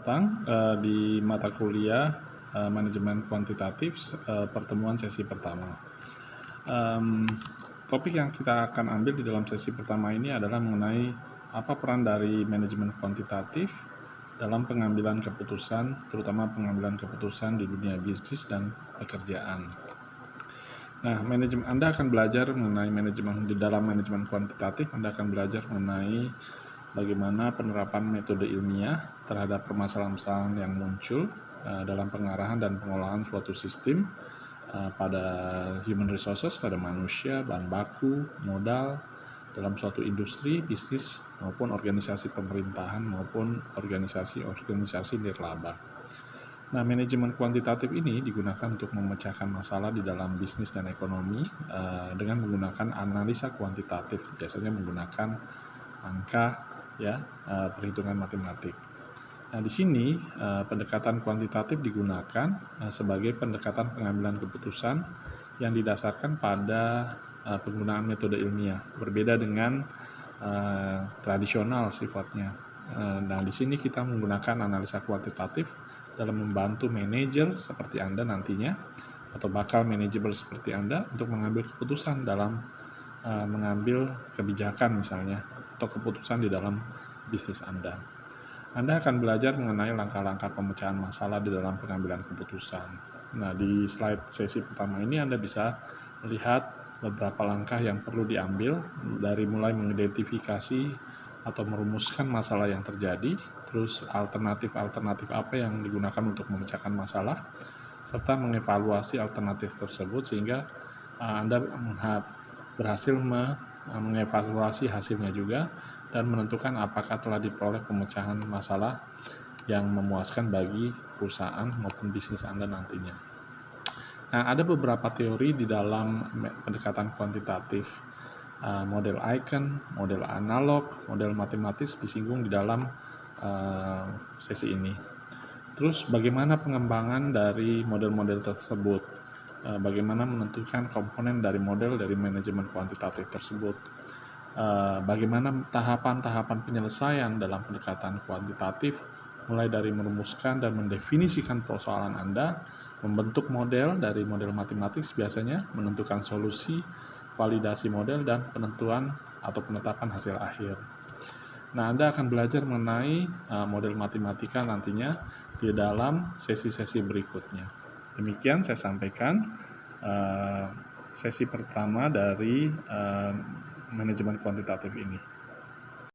datang di mata kuliah Manajemen Kuantitatif pertemuan sesi pertama. Topik yang kita akan ambil di dalam sesi pertama ini adalah mengenai apa peran dari manajemen kuantitatif dalam pengambilan keputusan, terutama pengambilan keputusan di dunia bisnis dan pekerjaan. Nah, Anda akan belajar mengenai di dalam manajemen kuantitatif, Anda akan belajar mengenai bagaimana penerapan metode ilmiah terhadap permasalahan-permasalahan yang muncul dalam pengarahan dan pengolahan suatu sistem pada human resources, pada manusia, bahan baku, modal, dalam suatu industri, bisnis, maupun organisasi pemerintahan, maupun organisasi nirlaba. Nah, manajemen kuantitatif ini digunakan untuk memecahkan masalah di dalam bisnis dan ekonomi dengan menggunakan analisa kuantitatif, biasanya menggunakan angka, perhitungan matematik. Nah, di sini pendekatan kuantitatif digunakan sebagai pendekatan pengambilan keputusan yang didasarkan pada penggunaan metode ilmiah, berbeda dengan tradisional sifatnya. Nah, di sini kita menggunakan analisa kuantitatif dalam membantu manajer seperti Anda nantinya, atau bakal manajeber seperti Anda untuk mengambil keputusan dalam mengambil kebijakan misalnya, atau keputusan di dalam bisnis Anda. Anda akan belajar mengenai langkah-langkah pemecahan masalah di dalam pengambilan keputusan. Nah, di slide sesi pertama ini Anda bisa melihat beberapa langkah yang perlu diambil, dari mulai mengidentifikasi atau merumuskan masalah yang terjadi, terus alternatif-alternatif apa yang digunakan untuk memecahkan masalah, serta mengevaluasi alternatif tersebut sehingga Anda berhasil mengevaluasi hasilnya juga dan menentukan apakah telah diperoleh pemecahan masalah yang memuaskan bagi perusahaan maupun bisnis Anda nantinya. Nah, ada beberapa teori di dalam pendekatan kuantitatif. Model icon, model analog, model matematis disinggung di dalam sesi ini. Terus bagaimana pengembangan dari model-model tersebut? Bagaimana menentukan komponen dari model dari manajemen kuantitatif tersebut? Bagaimana tahapan-tahapan penyelesaian dalam pendekatan kuantitatif, mulai dari merumuskan dan mendefinisikan persoalan Anda, membentuk model dari model matematis biasanya, menentukan solusi, validasi model, dan penentuan atau penetapan hasil akhir. Nah, Anda akan belajar mengenai model matematika nantinya di dalam sesi-sesi berikutnya. Demikian saya sampaikan sesi pertama dari manajemen kuantitatif ini.